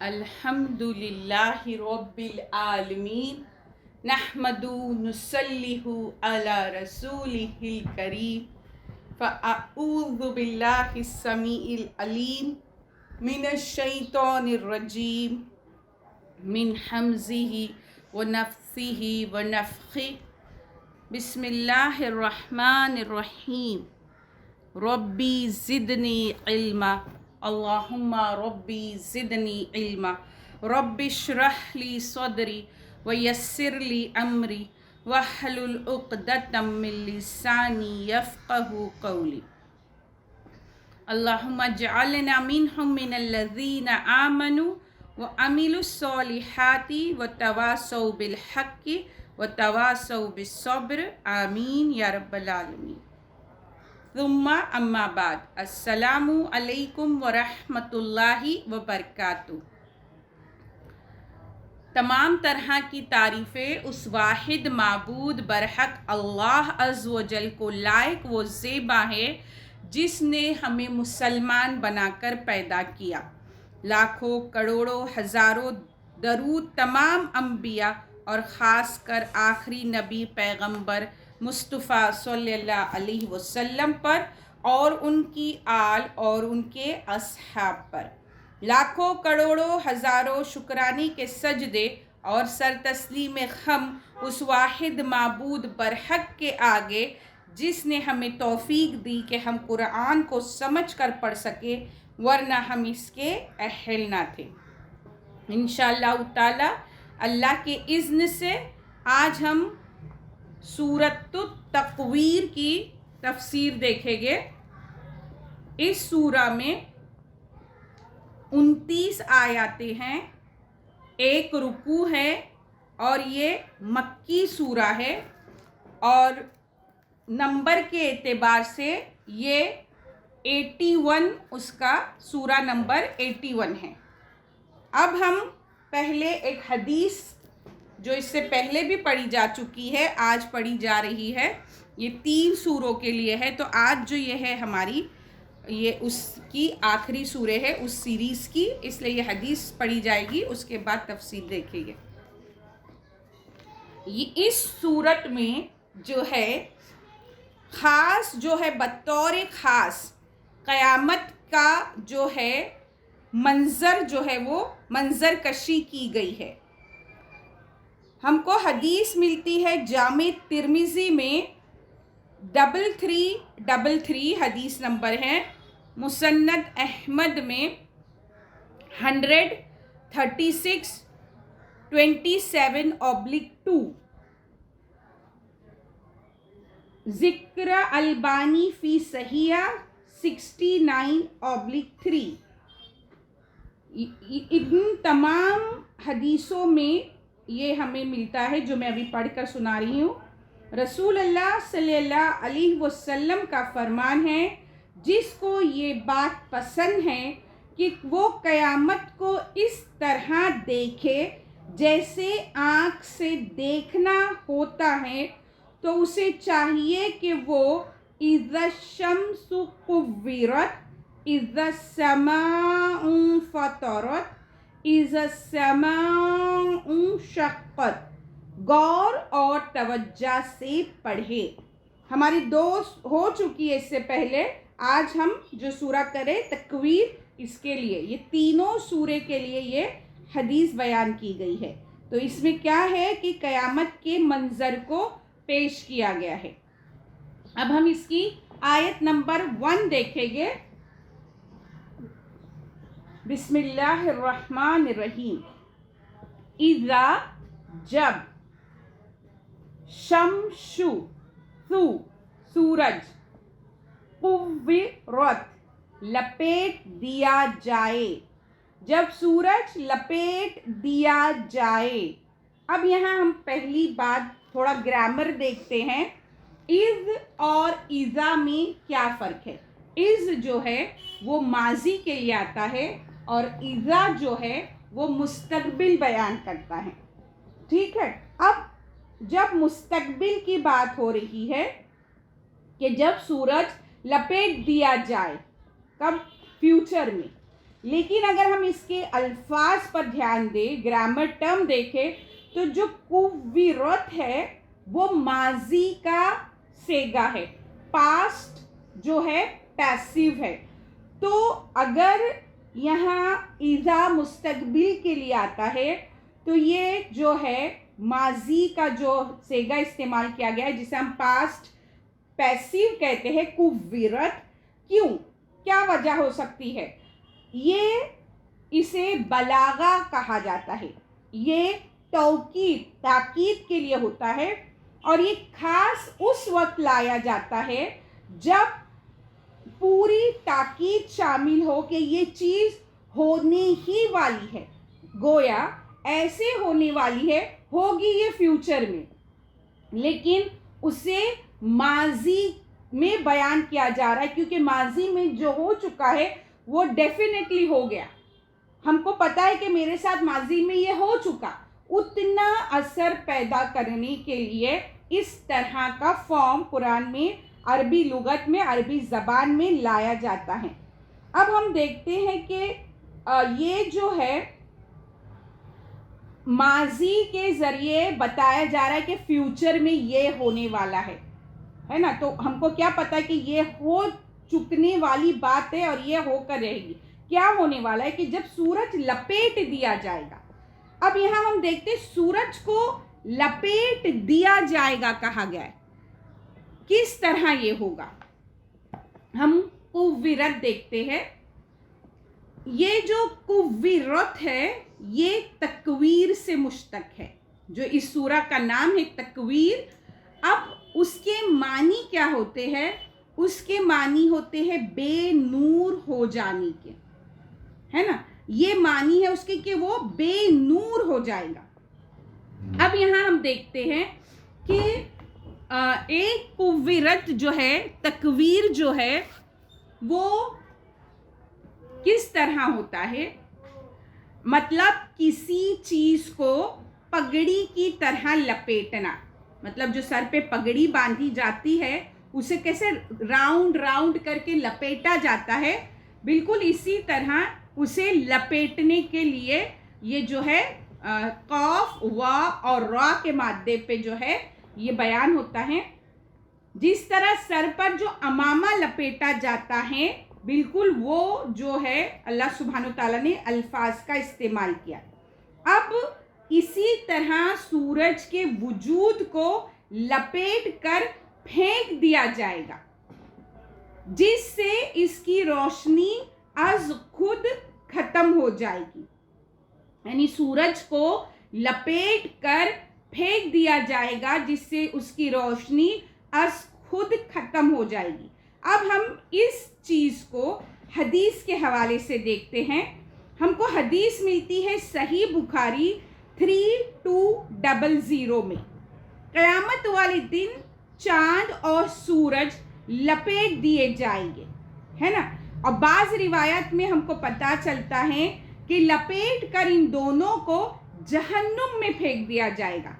अल्हम्दुलिल्लाहि रब्बिल आलमीन नहमदु नुसल्लिहु अला रसूलिहिल करीम फ़अऊज़ु बिल्लाहि समीइल अलीम मिनश शैतानिर रजीम मिन हमज़िहि व नफ़्सिहि व नफ़्ख़िहि बिस्मिल्लाहिर रहमानिर रहीम रब्बी ज़िदनी इल्मा अल्लाहुम्मा रब्बी ज़िदनी इल्मा रब्बि इश्रह ली सदरी व यस्सिर ली अमरी वहलुल उक़दतम मिन लिसानी यफ़क़हू क़ौली अल्लाहुम्मा जअलना मिनहुम मिनल्लज़ीना आमनू व अमिलुस्सॉलिहाति व तवासौ बिल हक़्क़ि व तवासौ बिस्सब्र आमीन या रब्बल आलमीन। सुम्मा अम्मा बाद अस्सलामु अलैकुम व रहमतुल्लाहि व बरकातुहू। तमाम तरह की तारीफ़ें उस वाहिद माबूद बरहक अल्लाह अज़्ज़ व जल को लायक व ज़ेबा है जिसने हमें मुसलमान बनाकर पैदा किया। लाखों करोड़ों हज़ारों दरूद तमाम अम्बिया और ख़ास कर आखिरी नबी पैगंबर मुस्तफ़ा सल्लल्लाहु अलैहि वसल्लम पर और उनकी आल और उनके असहाब पर लाखों करोड़ों हज़ारों शुक्रानी के सजदे और सर तस्लीम खम उस वाहिद माबूद बरहक के आगे जिसने हमें तौफीक दी कि हम कुरान को समझ कर पढ़ सके, वरना हम इसके अहल ना थे। इंशाअल्लाह ताला अल्लाह के इज़्न से आज हम सूरतुत तकवीर की तफसीर देखेंगे। इस सूरा में 29 आयतें हैं, एक रुकू है और ये मक्की सूरा है और नंबर के एतबार से ये 81 उसका सूरा नंबर 81 है। अब हम पहले एक हदीस जो इससे पहले भी पढ़ी जा चुकी है आज पढ़ी जा रही है, ये 3 सूरों के लिए है, तो आज जो ये है हमारी ये उसकी आखिरी सूरे है उस सीरीज़ की, इसलिए ये हदीस पढ़ी जाएगी, उसके बाद तफसील देखेंगे। ये इस सूरत में जो है ख़ास जो है बतौर ख़ास क़यामत का जो है मंज़र जो है वो मंज़र कशी की गई है। हमको हदीस मिलती है जामे तिर्मिज़ी में 3333 हदीस नंबर है, मुसन्नद अहमद में 136/27/2, ज़िक्र अलबानी फ़ी सहिया 69/3। इन तमाम हदीसों में ये हमें मिलता है जो मैं अभी पढ़कर सुना रही हूँ। रसूल अल्लाह सल्लल्लाहु अलैहि वसल्लम का फरमान है, जिसको ये बात पसंद है कि वो क़यामत को इस तरह देखे जैसे आँख से देखना होता है, तो उसे चाहिए कि वो इज़ा शम्सु कुव्विरत इज़ा समाउ फ़तरत इज़ा समाउ शक़्क़त गौर और तवज्जो से पढ़े। हमारी 2 हो चुकी है इससे पहले, आज हम जो सूरा करें तकवीर, इसके लिए ये तीनों सूरे के लिए ये हदीस बयान की गई है। तो इसमें क्या है कि क़यामत के मंज़र को पेश किया गया है। अब हम इसकी आयत नंबर 1 देखेंगे। बिस्मिल्लाहिर्रहमानिर्रहीम। इज़ा जब, शम्सु सूरज, कुव्विरत लपेट दिया जाए, जब सूरज लपेट दिया जाए। अब यहाँ हम पहली बात थोड़ा ग्रामर देखते हैं। इज़ और इज़ा में क्या फ़र्क है? इज़ जो है वो माजी के लिए आता है और इज़ा जो है वो मुस्तकबिल बयान करता है। ठीक है, अब जब मुस्तकबिल की बात हो रही है कि जब सूरज लपेट दिया जाए, कब? फ्यूचर में। लेकिन अगर हम इसके अल्फाज पर ध्यान दें, ग्रामर टर्म देखें, तो जो कुव्विरत है वो माजी का सेगा है, पास्ट जो है पैसिव है। तो अगर यहाँ इज़ा मुस्तकबिल के लिए आता है तो ये जो है माजी का जो सेगा इस्तेमाल किया गया है, जिसे हम पास्ट पैसिव कहते हैं, कुव्विरत। क्यों? क्या वजह हो सकती है? ये इसे बलागा कहा जाता है। ये ताकीद के लिए होता है और ये खास उस वक्त लाया जाता है जब पूरी ताकीद शामिल हो कि ये चीज़ होने ही वाली है, गोया ऐसे होने वाली है, होगी ये फ्यूचर में, लेकिन उसे माजी में बयान किया जा रहा है क्योंकि माजी में जो हो चुका है वो डेफिनेटली हो गया। हमको पता है कि मेरे साथ माजी में ये हो चुका। उतना असर पैदा करने के लिए इस तरह का फॉर्म कुरान में, अरबी लुगत में, अरबी ज़बान में लाया जाता है। अब हम देखते हैं कि ये जो है माजी के ज़रिए बताया जा रहा है कि फ्यूचर में ये होने वाला है ना। तो हमको क्या पता है कि ये हो चुकने वाली बात है और ये होकर रहेगी। क्या होने वाला है कि जब सूरज लपेट दिया जाएगा। अब यहाँ हम देखते सूरज को लपेट दिया जाएगा कहा गया है, किस तरह ये होगा? हम कुव्विरत देखते हैं। ये जो कुव्विरत है ये तकवीर से मुश्तक है, जो इस सूरा का नाम है तकवीर। अब उसके मानी क्या होते हैं? उसके मानी होते हैं बेनूर हो जाने के, है ना। ये मानी है उसके कि वो बेनूर हो जाएगा। अब यहाँ हम देखते हैं कि एक कुव्विरत जो है, तकवीर जो है, वो किस तरह होता है? मतलब किसी चीज़ को पगड़ी की तरह लपेटना, मतलब जो सर पे पगड़ी बांधी जाती है उसे कैसे राउंड राउंड करके लपेटा जाता है, बिल्कुल इसी तरह उसे लपेटने के लिए ये जो है कौफ, वा और रा के मादे पे जो है ये बयान होता है। जिस तरह सर पर जो अमामा लपेटा जाता है, बिल्कुल वो जो है अल्लाह सुब्हानो ताला ने अल्फाज का इस्तेमाल किया। अब इसी तरह सूरज के वजूद को लपेट कर फेंक दिया जाएगा, जिससे इसकी रोशनी अज खुद खत्म हो जाएगी। यानी सूरज को लपेट कर फेंक दिया जाएगा जिससे उसकी रोशनी अज खुद खत्म हो जाएगी। अब हम इस चीज़ को हदीस के हवाले से देखते हैं। हमको हदीस मिलती है सही बुखारी 3200 में। क़यामत वाले दिन चांद और सूरज लपेट दिए जाएंगे, है ना। और बाज़ रिवायत में हमको पता चलता है कि लपेट कर इन दोनों को जहन्नुम में फेंक दिया जाएगा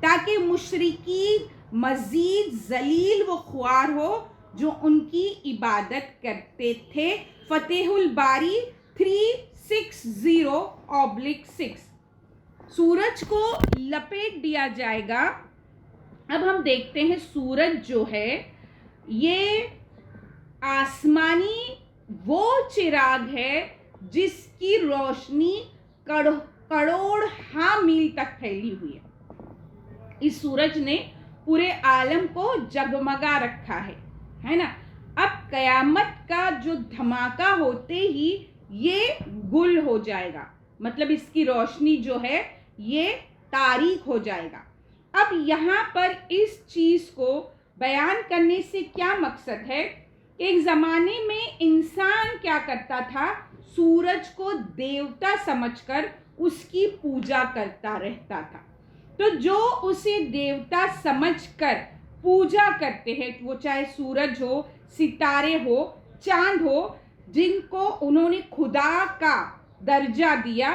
ताकि मुशरिकीन मज़ीद जलील व ख्वार हो जो उनकी इबादत करते थे। फतेहुल बारी 360/6। सूरज को लपेट दिया जाएगा। अब हम देखते हैं सूरज जो है ये आसमानी वो चिराग है जिसकी रोशनी करोड़ मील तक फैली हुई है। इस सूरज ने पूरे आलम को जगमगा रखा है ना। अब कयामत का जो धमाका होते ही ये गुल हो जाएगा, मतलब इसकी रोशनी जो है ये तारीक हो जाएगा। अब यहाँ पर इस चीज़ को बयान करने से क्या मकसद है? एक ज़माने में इंसान क्या क्या करता था, सूरज को देवता समझकर उसकी पूजा करता रहता था। तो जो उसे देवता समझकर पूजा करते हैं, वो चाहे सूरज हो, सितारे हो, चांद हो, जिनको उन्होंने खुदा का दर्जा दिया,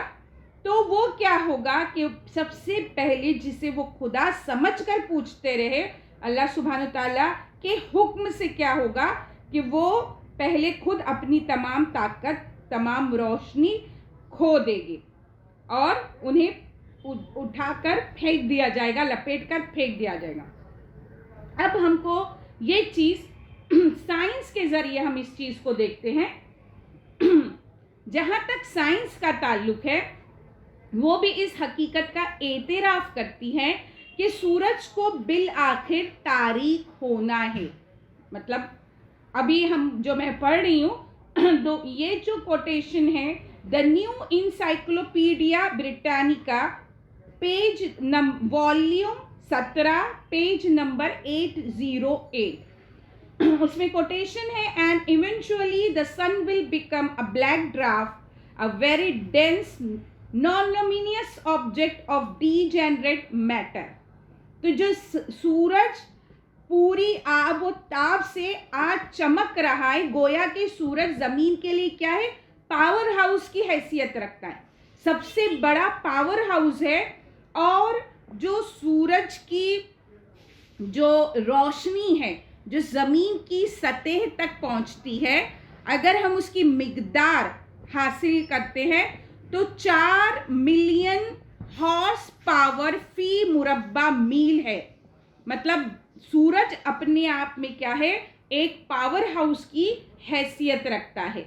तो वो क्या होगा कि सबसे पहले जिसे वो खुदा समझकर पूछते रहे, अल्लाह सुब्हान ताला के हुक्म से क्या होगा कि वो पहले खुद अपनी तमाम ताकत, तमाम रोशनी खो देंगे और उन्हें उठाकर फेंक दिया जाएगा, लपेट कर फेंक दिया जाएगा। अब हमको ये चीज़ साइंस के ज़रिए हम इस चीज़ को देखते हैं। जहाँ तक साइंस का ताल्लुक है, वो भी इस हकीकत का एतराफ़ करती है कि सूरज को बिल आखिर तारीक होना है। मतलब अभी हम जो मैं पढ़ रही हूँ, तो ये जो कोटेशन है, the new encyclopaedia Britannica, page volume 17, page number 808, उसमें कोटेशन है, and eventually the sun will become a black dwarf, a very dense non-luminous object of degenerate matter. तो जो सूरज पूरी आब व ताब से आज चमक रहा है, गोया कि सूरज जमीन के लिए क्या है, पावर हाउस की हैसियत रखता है, सबसे बड़ा पावर हाउस है। और जो सूरज की जो रोशनी है, जो ज़मीन की सतह तक पहुंचती है, अगर हम उसकी मिकदार हासिल करते हैं तो 4 मिलियन हॉर्स पावर फी मुरब्बा मील है। मतलब सूरज अपने आप में क्या है, एक पावर हाउस की हैसियत रखता है।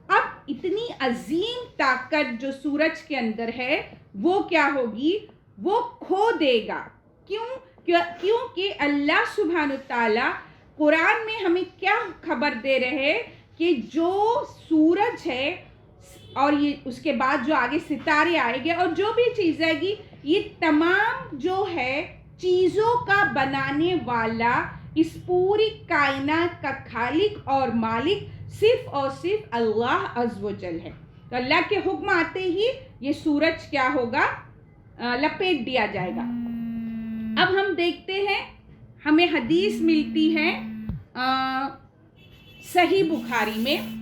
अब इतनी अजीम ताकत जो सूरज के अंदर है, वो क्या होगी, वो खो देगा। क्योंकि अल्लाह सुब्हान ताला कुरान में हमें क्या खबर दे रहे हैं कि जो सूरज है और ये उसके बाद जो आगे सितारे आएंगे और जो भी चीज़ आएगी, ये तमाम जो है चीज़ों का बनाने वाला, इस पूरी कायनात का खालिक और मालिक सिर्फ और सिर्फ अल्लाह अज़्ज़ व जल है। तो अल्लाह के हुक्म आते ही ये सूरज क्या होगा, लपेट दिया जाएगा। अब हम देखते हैं, हमें हदीस मिलती है सही बुखारी में।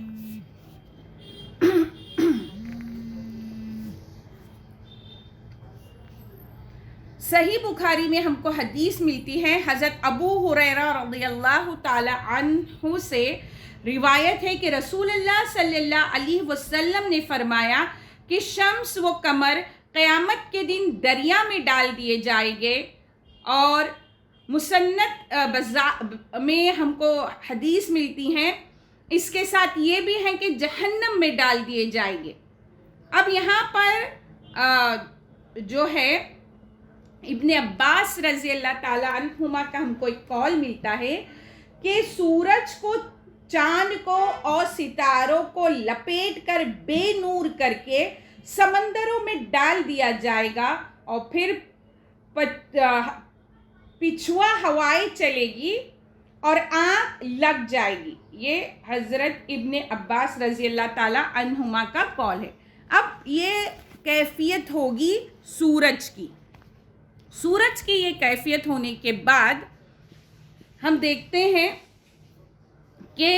सही बुखारी में हमको हदीस मिलती है, हज़रत अबू हुरैरा रज़ियल्लाहु ताला अन्हु से रिवायत है कि रसूलुल्लाह सल्लल्लाहु अलैहि वसल्लम ने फरमाया कि शम्स व कमर क़यामत के दिन दरिया में डाल दिए जाएंगे। और मुसन्नद में हमको हदीस मिलती हैं, इसके साथ ये भी है कि जहन्नम में डाल दिए जाएंगे। अब यहाँ पर जो है इब्ने अब्बास रज़ी अल्लाह ताला अन्हुमा का हमको एक कौल मिलता है कि सूरज को, चांद को और सितारों को लपेट कर बेनूर करके समंदरों में डाल दिया जाएगा और फिर पिछुआ हवाएं चलेगी और आँख लग जाएगी। ये हज़रत इब्ने अब्बास रज़ी अल्लाह ताला अन्हुमा का कौल है। अब ये कैफियत होगी सूरज की। सूरज की ये कैफियत होने के बाद हम देखते हैं कि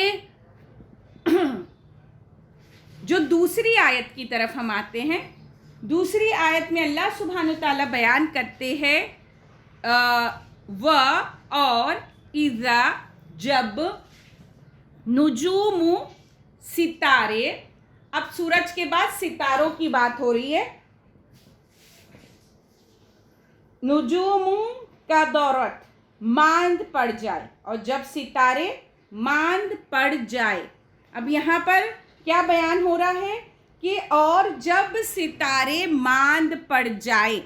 जो दूसरी आयत की तरफ हम आते हैं। दूसरी आयत में अल्लाह सुब्हान ताला बयान करते हैं व और इज़ा, जब, नुजूमु सितारे। अब सूरज के बाद सितारों की बात हो रही है। नुजूमु का दौरत, मांद पड़ जाए, और जब सितारे मांद पड़ जाए। अब यहाँ पर क्या बयान हो रहा है कि और जब सितारे मांद पड़ जाए,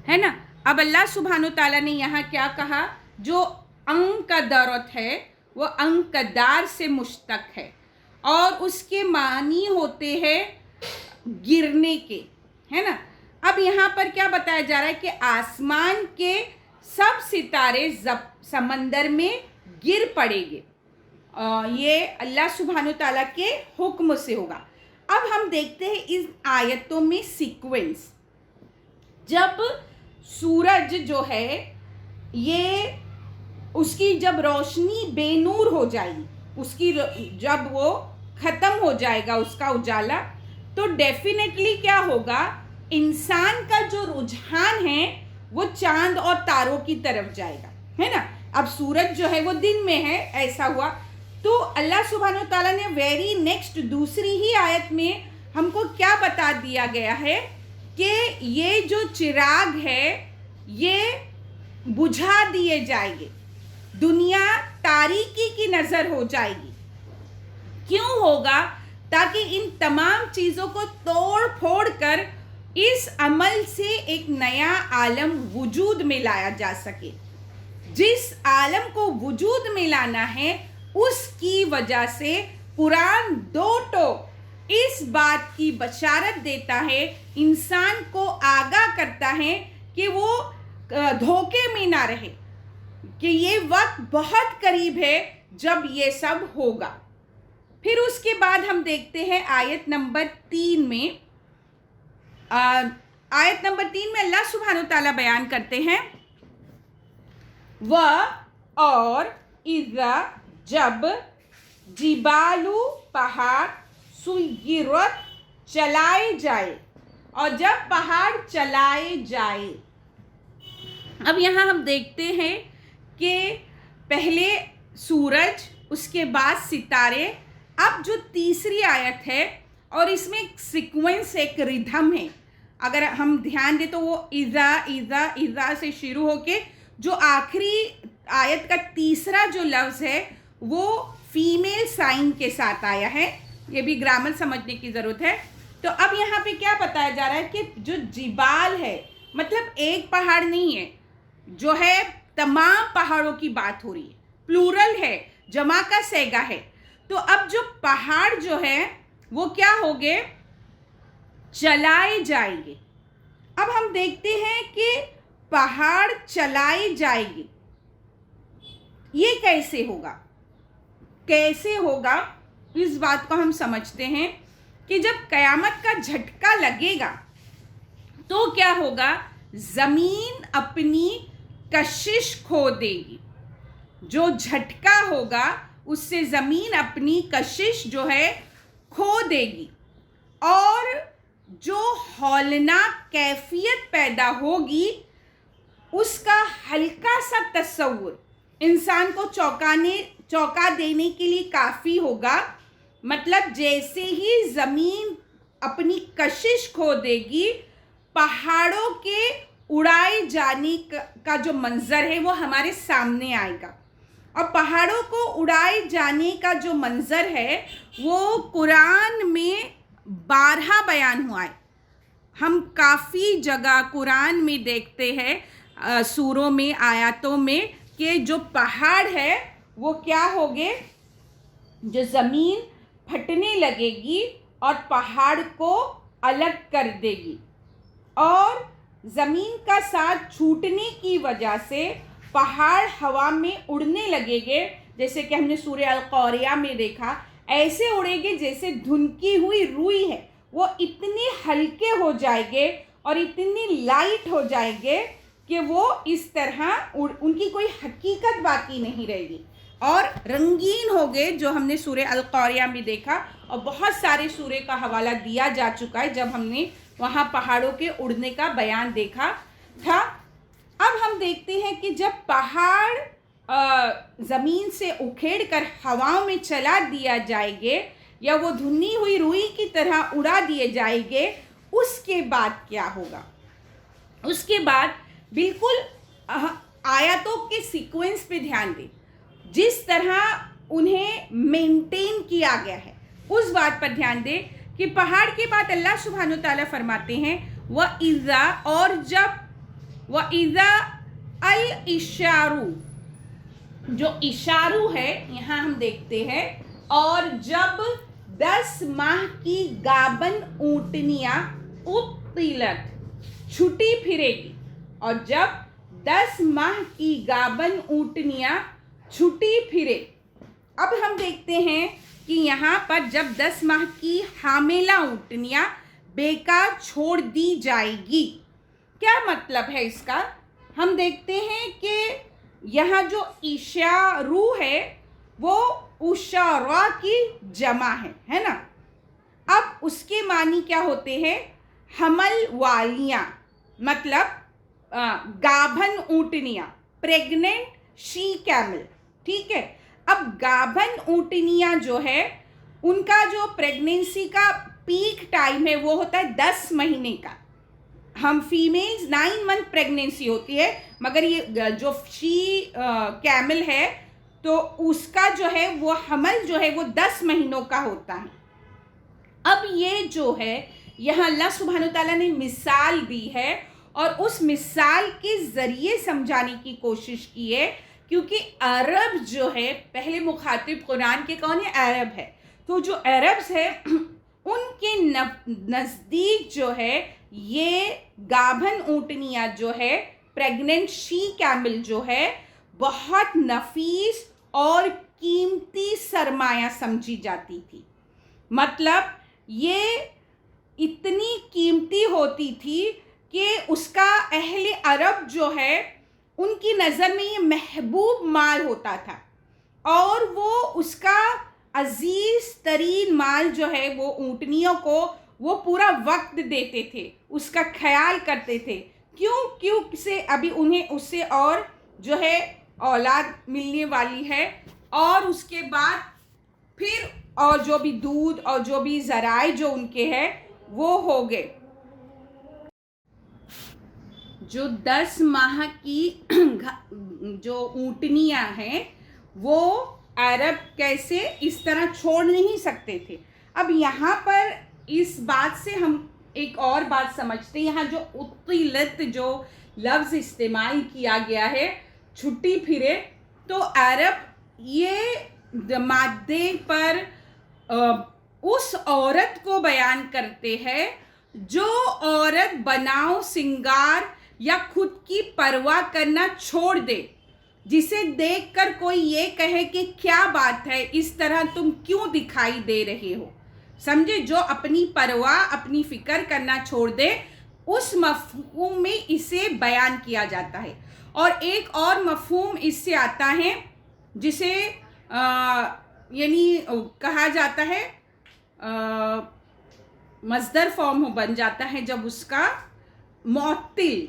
है ना। अब अल्लाह सुब्हानो ताला ने यहाँ क्या कहा, जो अंग का दौरत है वो अंकदार से मुश्तक है और उसके मानी होते हैं गिरने के, है ना। अब यहाँ पर क्या बताया जा रहा है कि आसमान के सब सितारे समंदर में गिर पड़ेंगे ये अल्लाह सुब्हानो ताला के हुक्म से होगा। अब हम देखते हैं इस आयतों में सीक्वेंस। जब सूरज जो है ये उसकी जब रोशनी बेनूर हो जाएगी, उसकी जब वो ख़त्म हो जाएगा उसका उजाला, तो डेफिनेटली क्या होगा, इंसान का जो रुझान है वो चांद और तारों की तरफ जाएगा, है ना। अब सूरज जो है वो दिन में है, ऐसा हुआ। तो अल्लाह सुब्हानो ताला ने वेरी नेक्स्ट दूसरी ही आयत में हमको क्या बता दिया गया है कि ये जो चिराग है ये बुझा दिए जाएंगे, दुनिया तारीकी की नज़र हो जाएगी। क्यों होगा? ताकि इन तमाम चीज़ों को तोड़ फोड़ कर इस अमल से एक नया आलम वजूद में लाया जा सके। जिस आलम को वजूद में लाना है उसकी वजह से कुरान दो टोक इस बात की बशारत देता है, इंसान को आगाह करता है कि वो धोखे में ना रहे, कि ये वक्त बहुत करीब है जब ये सब होगा। फिर उसके बाद हम देखते हैं आयत नंबर 3 में। आयत नंबर 3 में अल्लाह सुब्हानो ताला बयान करते हैं, वह और इज़ा जब जिबालू पहाड़ सुय्यरत चलाए जाए, और जब पहाड़ चलाए जाए। अब यहाँ हम देखते हैं कि पहले सूरज, उसके बाद सितारे। अब जो तीसरी आयत है और इसमें एक सीक्वेंस, एक रिधम है। अगर हम ध्यान दें तो वो इज़ा इज़ा इज़ा से शुरू होके जो आखिरी आयत का तीसरा जो लफ्ज़ है वो फीमेल साइन के साथ आया है। ये भी ग्रामर समझने की ज़रूरत है। तो अब यहाँ पे क्या बताया जा रहा है कि जो जिबाल है, मतलब एक पहाड़ नहीं है, जो है तमाम पहाड़ों की बात हो रही है, प्लूरल है, जमा का सेगा है। तो अब जो पहाड़ जो है वो क्या होंगे, चलाए जाएंगे। अब हम देखते हैं कि पहाड़ चलाए जाएंगे, ये कैसे होगा, कैसे होगा, इस बात को हम समझते हैं कि जब कयामत का झटका लगेगा तो क्या होगा, ज़मीन अपनी कशिश खो देगी। जो झटका होगा उससे ज़मीन अपनी कशिश जो है खो देगी, और जो हौलनाक कैफियत पैदा होगी उसका हल्का सा तस्वुर इंसान को चौंका देने के लिए काफ़ी होगा। मतलब जैसे ही ज़मीन अपनी कशिश खो देगी, पहाड़ों के उड़ाए जाने का जो मंज़र है वो हमारे सामने आएगा। और पहाड़ों को उड़ाए जाने का जो मंज़र है वो कुरान में 12 बयान हुआ है। हम काफ़ी जगह कुरान में देखते हैं, सूरों में, आयतों में, कि जो पहाड़ है वो क्या होंगे, जो ज़मीन फटने लगेगी और पहाड़ को अलग कर देगी, और ज़मीन का साथ छूटने की वजह से पहाड़ हवा में उड़ने लगेंगे। जैसे कि हमने सूरह अल-क़ारिया में देखा, ऐसे उड़ेंगे जैसे धुनकी हुई रुई है। वो इतने हल्के हो जाएंगे और इतनी लाइट हो जाएंगे कि वो इस तरह उनकी कोई हकीकत बाकी नहीं रहेगी, और रंगीन हो गए, जो हमने सूरह अल-क़ारिया में देखा। और बहुत सारे सूरह का हवाला दिया जा चुका है जब हमने वहाँ पहाड़ों के उड़ने का बयान देखा था। अब हम देखते हैं कि जब पहाड़ ज़मीन से उखेड़ कर हवाओं में चला दिया जाएंगे, या वो धुनी हुई रुई की तरह उड़ा दिए जाएंगे, उसके बाद क्या होगा। उसके बाद बिल्कुल आयतों के सीक्वेंस पे ध्यान दें, जिस तरह उन्हें मेंटेन किया गया है उस बात पर ध्यान दें कि पहाड़ के बाद अल्लाह सुब्हानो ताला फरमाते हैं, व इज़ा, और जब, व इज़ा अल इशारू, जो इशारू है यहाँ हम देखते हैं, और जब 10 माह की गाबन ऊँटनियाँ उतिलत, छुटी फिरेगी, और जब 10 माह की गाबन ऊँटनियाँ छुटी फिरे, अब हम देखते हैं कि यहाँ पर जब 10 माह की हामिला ऊँटनियाँ बेकार छोड़ दी जाएगी, क्या मतलब है इसका? हम देखते हैं कि यहाँ जो इशारू है वो उशारा की जमा है ना। अब उसके मानी क्या होते हैं? हमल वालियाँ, मतलब गाभन ऊँटनियाँ, प्रेग्नेंट शी कैमल, ठीक है। अब गाभन ऊँटनियाँ जो है उनका जो प्रेगनेंसी का पीक टाइम है वो होता है 10 महीने का। हम फीमेल्स 9 मंथ प्रेगनेंसी होती है, मगर ये जो शी कैमल है तो उसका जो है वो हमल जो है वो 10 महीनों का होता है। अब ये जो है यहाँ अल्लाह सुब्हानो ताला ने मिसाल दी है और उस मिसाल के ज़रिए समझाने की कोशिश की है, क्योंकि अरब जो है, पहले मुखातिब कुरान के कौन है? अरब है। तो जो अरब्स है उनके नज़दीक जो है ये गाभन ऊँटनियाँ जो है, प्रेग्नेंट शी कैमल जो है, बहुत नफीस और कीमती सरमाया समझी जाती थी। मतलब ये इतनी कीमती होती थी कि उसका अहले अरब जो है उनकी नज़र में ये महबूब माल होता था और वो उसका अजीज़ तरीन माल जो है वो ऊँटनियों को वो पूरा वक्त देते थे, उसका ख्याल करते थे। क्यों से अभी उन्हें उससे और जो है औलाद मिलने वाली है और उसके बाद फिर और जो भी दूध और जो भी ज़राए जो उनके हैं वो हो गए। जो 10 माह की जो ऊँटनियाँ हैं वो अरब कैसे इस तरह छोड़ नहीं सकते थे। अब यहाँ पर इस बात से हम एक और बात समझते हैं, यहाँ जो उतिलत जो लफ्ज़ इस्तेमाल किया गया है, छुट्टी फिरे, तो अरब ये मादे पर उस औरत को बयान करते हैं जो औरत बनाव सिंगार या खुद की परवाह करना छोड़ दे, जिसे देखकर कोई ये कहे कि क्या बात है, इस तरह तुम क्यों दिखाई दे रहे हो। समझे? जो अपनी परवाह, अपनी फ़िक्र करना छोड़ दे, उस मफ़हूम में इसे बयान किया जाता है। और एक और मफ़हूम इससे आता है जिसे यानी कहा जाता है मज़दर फॉर्म बन जाता है जब उसका मुअत्तिल,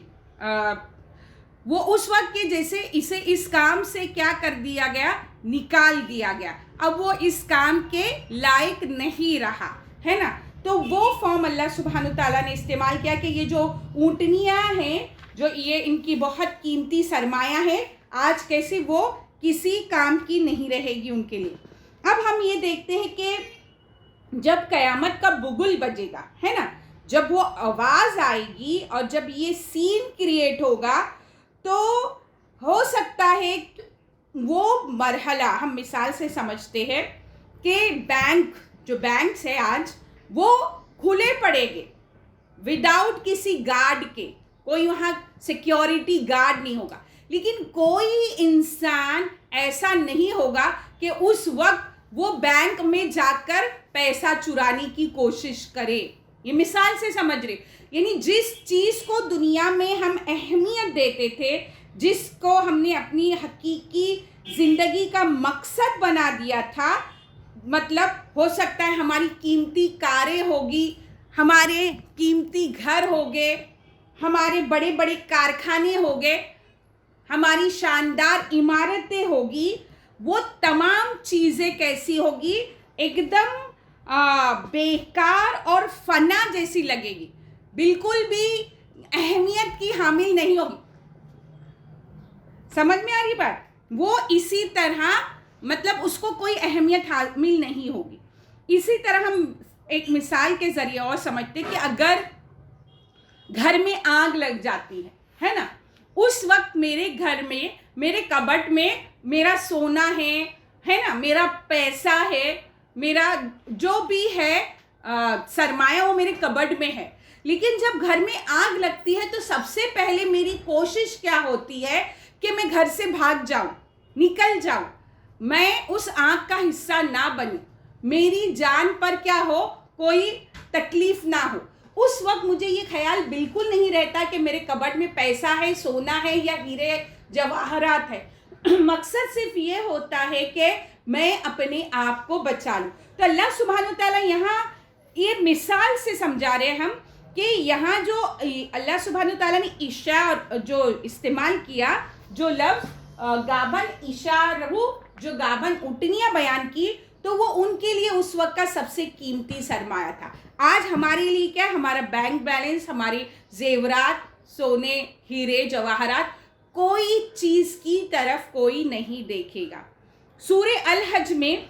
वो उस वक्त के जैसे इसे इस काम से क्या कर दिया गया? निकाल दिया गया। अब वो इस काम के लायक नहीं रहा, है ना। तो वो फॉर्म अल्लाह सुब्हानो ताला ने इस्तेमाल किया कि ये जो ऊँटनियाँ हैं, जो ये इनकी बहुत कीमती सरमाया है, आज कैसे वो किसी काम की नहीं रहेगी उनके लिए। अब हम ये देखते हैं कि जब क़यामत का बुगुल बजेगा, है ना, जब वो आवाज़ आएगी और जब ये सीन क्रिएट होगा, तो हो सकता है वो मरहला हम मिसाल से समझते हैं कि बैंक्स है आज वो खुले पड़ेंगे विदाउट किसी गार्ड के, कोई वहाँ सिक्योरिटी गार्ड नहीं होगा। लेकिन कोई इंसान ऐसा नहीं होगा कि उस वक्त वो बैंक में जाकर पैसा चुराने की कोशिश करे। ये मिसाल से समझ रहे, यानी जिस चीज़ को दुनिया में हम अहमियत देते थे, जिसको हमने अपनी हकीकी ज़िंदगी का मकसद बना दिया था, मतलब हो सकता है हमारी कीमती कारें होगी, हमारे कीमती घर हो गए, हमारे बड़े बड़े कारखाने हो गए, हमारी शानदार इमारतें होगी, वो तमाम चीज़ें कैसी होगी? एकदम बेकार और फना जैसी लगेगी, बिल्कुल भी अहमियत की हामिल नहीं होगी। समझ में आ रही बात? वो इसी तरह, मतलब उसको कोई अहमियत हामिल नहीं होगी। इसी तरह हम एक मिसाल के ज़रिए और समझते कि अगर घर में आग लग जाती है ना, उस वक्त मेरे घर में, मेरे कबर्ड में मेरा सोना है ना, मेरा पैसा है, मेरा जो भी है सरमाया वो मेरे कबर्ड में है। लेकिन जब घर में आग लगती है तो सबसे पहले मेरी कोशिश क्या होती है कि मैं घर से भाग जाऊं, निकल जाऊं। मैं उस आँख का हिस्सा ना बनूं, मेरी जान पर क्या हो, कोई तकलीफ ना हो। उस वक्त मुझे ये ख्याल बिल्कुल नहीं रहता कि मेरे कबर्ड में पैसा है, सोना है या हीरे जवाहरात है। मकसद सिर्फ ये होता है कि मैं अपने आप को बचा लूँ। तो अल्लाह सुब्हानहू तआला यहाँ ये मिसाल से समझा रहे हैं हम कि यहाँ जो अल्लाह सुब्हानहू तआला ने इशा जो इस्तेमाल किया, जो लफ्ज़ गाबन इशारू, जो गाबन उटनियाँ बयान की, तो वो उनके लिए उस वक्त का सबसे कीमती सरमाया था। आज हमारे लिए क्या, हमारा बैंक बैलेंस, हमारे जेवरात, सोने, हीरे जवाहरात, कोई चीज़ की तरफ कोई नहीं देखेगा। सूरे अल हज में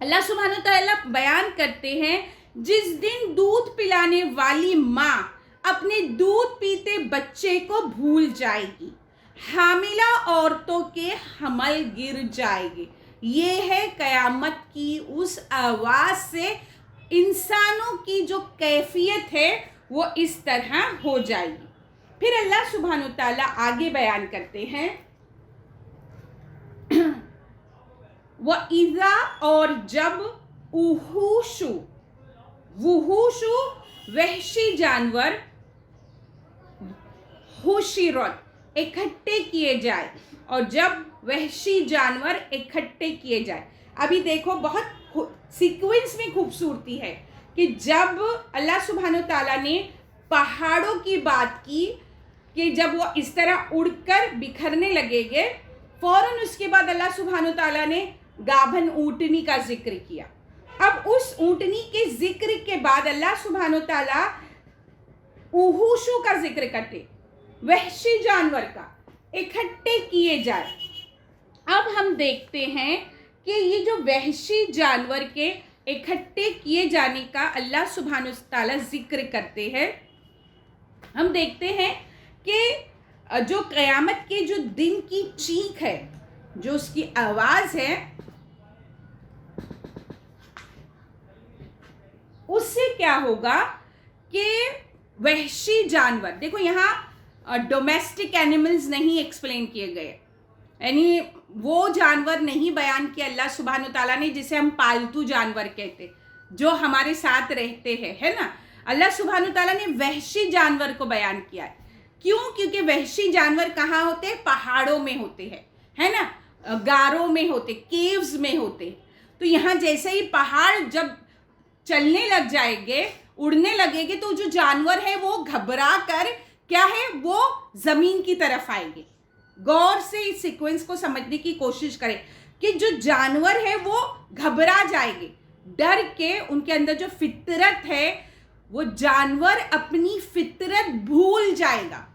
अल्लाह सुब्हानहू तआला बयान करते हैं, जिस दिन दूध पिलाने वाली माँ अपने दूध पीते बच्चे को भूल जाएगी, हामिला औरतों के हमल गिर जाएंगे। ये है क़यामत की उस आवाज़ से इंसानों की जो कैफियत है वो इस तरह हो जाएगी। फिर अल्लाह सुब्हानहू तआला आगे बयान करते हैं, वह इज़ा, और जब, उहूशु, वुहूशु वहशी जानवर, हुशिरत इकट्ठे किए जाए, और जब वहशी जानवर इकट्ठे किए जाए। अभी देखो बहुत सीक्वेंस में खूबसूरती है कि जब अल्लाह सुब्हानहू तआला ने पहाड़ों की बात की कि जब वो इस तरह उड़कर बिखरने लगेंगे, फ़ौरन उसके बाद अल्लाह सुब्हानहू तआला ने गाभन ऊँटनी का जिक्र किया। अब उस ऊँटनी के जिक्र के बाद अल्लाह सुब्हानहू तआला उहूशु का जिक्र करते, वहशी जानवर का इकट्ठे किए जाए। अब हम देखते हैं कि ये जो वहशी जानवर के इकट्ठे किए जाने का अल्लाह सुब्हानहू तआला जिक्र करते हैं, हम देखते हैं कि जो क़यामत के जो दिन की चीख है, जो उसकी आवाज़ है, उससे क्या होगा कि वहशी जानवर, देखो यहाँ डोमेस्टिक एनिमल्स नहीं एक्सप्लेन किए गए, यानी वो जानवर नहीं बयान किया अल्लाह सुब्हानहू तआला ने जिसे हम पालतू जानवर कहते, जो हमारे साथ रहते हैं, है ना। अल्लाह सुब्हानहू तआला ने वहशी जानवर को बयान किया है। क्यों? क्योंकि वहशी जानवर कहाँ होते हैं? पहाड़ों में होते हैं, है ना, गारों में होते, केव्स में होते। तो यहाँ जैसे ही पहाड़ जब चलने लग जाएंगे, उड़ने लगेंगे, तो जो जानवर है वो घबरा कर क्या है, वो ज़मीन की तरफ आएंगे। गौर से इस सीक्वेंस को समझने की कोशिश करें कि जो जानवर है वो घबरा जाएंगे, डर के, उनके अंदर जो फितरत है, वो जानवर अपनी फितरत भूल जाएगा।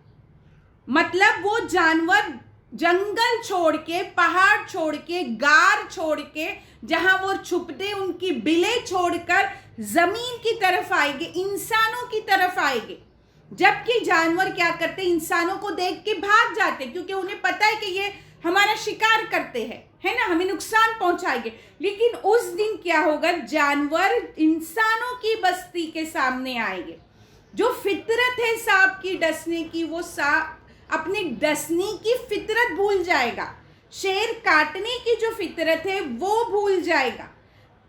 मतलब वो जानवर जंगल छोड़ के, पहाड़ छोड़ के, गार छोड़ के, जहां वो छुपते, उनकी बिलें छोड़कर जमीन की तरफ आएंगे, इंसानों की तरफ आएंगे। जबकि जानवर क्या करते, इंसानों को देख के भाग जाते, क्योंकि उन्हें पता है कि ये हमारा शिकार करते हैं, है ना, हमें नुकसान पहुंचाएंगे। लेकिन उस दिन क्या होगा, जानवर इंसानों की बस्ती के सामने आएंगे। जो फितरत है सांप की डसने की, वो सांप अपने डसने की फितरत भूल जाएगा। शेर काटने की जो फितरत है वो भूल जाएगा।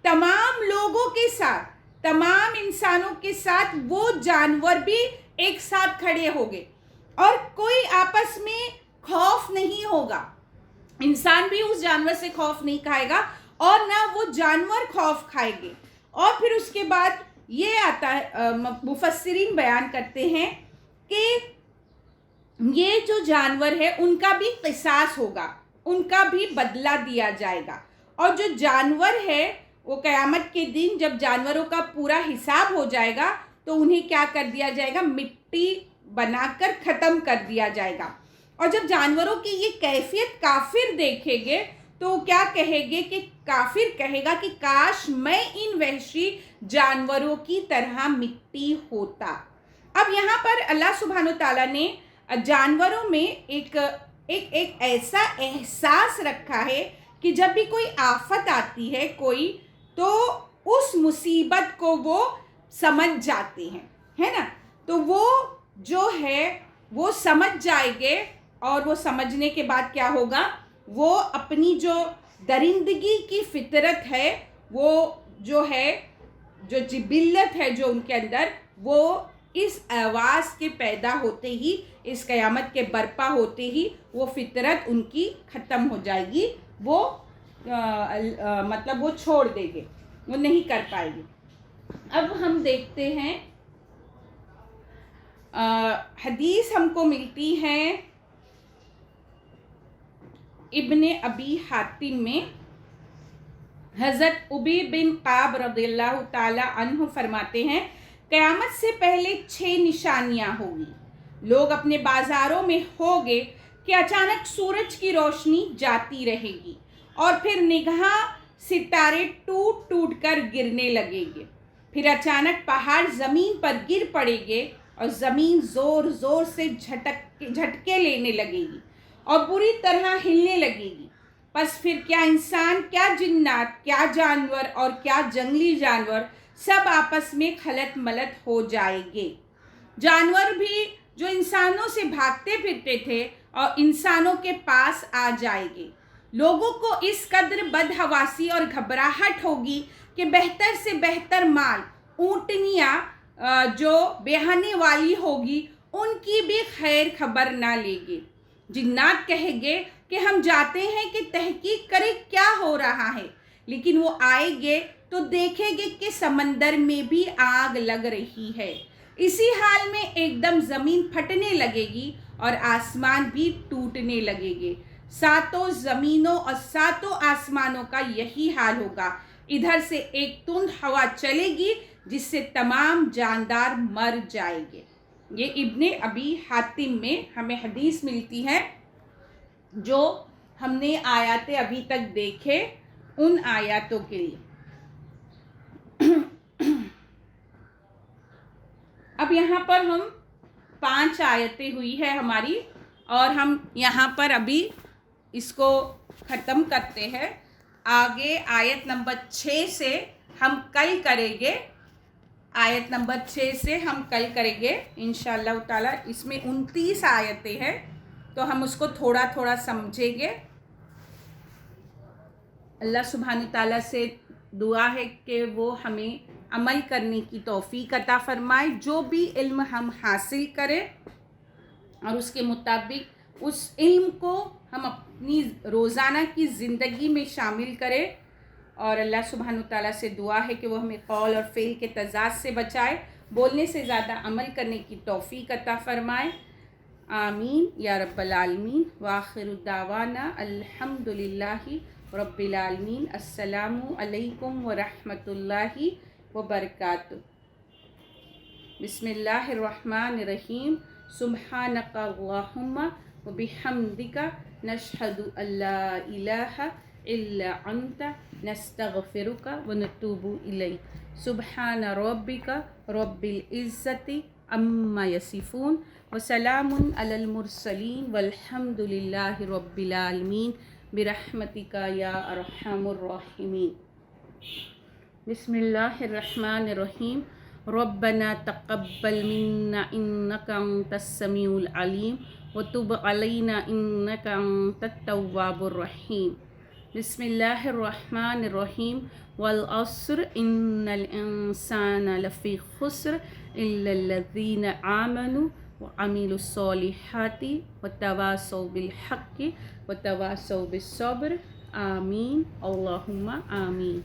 तमाम लोगों के साथ, तमाम इंसानों के साथ वो जानवर भी एक साथ खड़े होंगे और कोई आपस में खौफ नहीं होगा। इंसान भी उस जानवर से खौफ नहीं खाएगा और ना वो जानवर खौफ खाएंगे। और फिर उसके बाद ये आता है, मुफस्सिरीन बयान करते हैं कि ये जो जानवर है उनका भी क़िसास होगा, उनका भी बदला दिया जाएगा। और जो जानवर है वो क़यामत के दिन जब जानवरों का पूरा हिसाब हो जाएगा तो उन्हें क्या कर दिया जाएगा, मिट्टी बनाकर ख़त्म कर दिया जाएगा। और जब जानवरों की ये कैफियत काफिर देखेंगे तो क्या कहेंगे कि काफिर कहेगा कि काश मैं इन वहशी जानवरों की तरह मिट्टी होता। अब यहाँ पर अल्लाह सुब्हानहू तआला ने जानवरों में एक ऐसा एहसास रखा है कि जब भी कोई आफत आती है कोई, तो उस मुसीबत को वो समझ जाते हैं, है ना। तो वो जो है वो समझ जाएंगे और वो समझने के बाद क्या होगा, वो अपनी जो दरिंदगी की फितरत है, वो जो है, जो जिबिल्लत है जो उनके अंदर, वो इस आवाज़ के पैदा होते ही, इस क़यामत के बर्पा होते ही वो फितरत उनकी ख़त्म हो जाएगी। वो मतलब वो छोड़ देंगे, वो नहीं कर पाएंगे। अब हम देखते हैं, हदीस हमको मिलती है इब्ने अबी हातिम में। हज़रत उबी बिन काब रज़ियल्लाहु ताला अन्हु फरमाते हैं, क़यामत से पहले 6 निशानियाँ होगी। लोग अपने बाज़ारों में होंगे कि अचानक सूरज की रोशनी जाती रहेगी और फिर निगाह सितारे टूट टूट कर गिरने लगेंगे। फिर अचानक पहाड़ ज़मीन पर गिर पड़ेंगे और ज़मीन ज़ोर ज़ोर से झटके लेने लगेगी और बुरी तरह हिलने लगेगी। बस फिर क्या इंसान, क्या जिन्नात, क्या जानवर और क्या जंगली जानवर सब आपस में खलत मलत हो जाएंगे। जानवर भी जो इंसानों से भागते फिरते थे और इंसानों के पास आ जाएंगे। लोगों को इस कदर बदहवासी और घबराहट होगी कि बेहतर से बेहतर माल, ऊँटनियाँ जो ब्याहने वाली होगी, उनकी भी खैर खबर ना लेंगे। जिन्नात कहेंगे कि हम जाते हैं कि तहकीक करें क्या हो रहा है, लेकिन वो आएंगे तो देखेंगे कि समंदर में भी आग लग रही है। इसी हाल में एकदम ज़मीन फटने लगेगी और आसमान भी टूटने लगेंगे। 7 ज़मीनों और 7 आसमानों का यही हाल होगा। इधर से एक तुंद हवा चलेगी जिससे तमाम जानदार मर जाएंगे। ये इब्ने अबी हातिम में हमें हदीस मिलती है। जो हमने आयतें अभी तक देखे, उन आयतों के लिए। अब यहाँ पर हम 5 आयतें हुई है हमारी, और हम यहाँ पर अभी इसको ख़त्म करते हैं। आगे आयत नंबर 6 से हम कल करेंगे। आयत नंबर 6 से हम कल करेंगे इंशाअल्लाह ताला। इसमें 29 आयतें हैं, तो हम उसको थोड़ा थोड़ा समझेंगे। अल्लाह सुब्हानहू ताला से दुआ है कि वो हमें अमल करने की तौफीक अता फरमाए। जो भी इल्म हम हासिल करें और उसके मुताबिक उस इल्म को हम अपनी रोज़ाना की ज़िंदगी में शामिल करें। और अल्लाह सुब्हानहू ताला से दुआ है कि वो हमें कौल और फ़ेल के तज़ाद से बचाए, बोलने से ज़्यादा अमल करने की तौफीक अता फ़रमाए। आमीन या रब्बल आलमीन। व आखिरु दावाना अल्हम्दुलिल्लाहि रब्बिल आलमीन। अस्सलामु अलैकुम व रहमतुल्लाहि व बरकातुहू। बिस्मिल्लाहिर्रहमानिर्रहीम। सुब्हानका अल्लाहुम्मा व बिहम्दिका नशहदु अल्ला इलाहा इल्ला अंता नस्तगफिरुका व नतूबु इलैक। सुब्हान रब्बिका रब्बिल इज़्ज़ति अम्मा यसिफून व सलामुन अलल मुरसलीन वल्हम्दुलिल्लाहि रब्बिल आलमीन बिरहमतिका या अरहमुर राहिमीन। बिस्मिल्लाहिर्रहमानिर्रहीम। रब्बना तक़ब्बल मिन्ना इन्नका अंतस समीउल अलीम व तुब अलैना इन्नका अंतत तव्वाबुर रहीम। बिस्मिल्लाहिर्रहमानिर्रहीम। वल अस्र इन्नल इंसाना लफ़ी खुस्र इल्लल्लज़ीना आमनु व अमिलुस्सॉलिहाति व तवासौ बिल हक़्क़ि व तवासौ बिस्सब्र। आमीन अल्लाहुम्मा आमीन।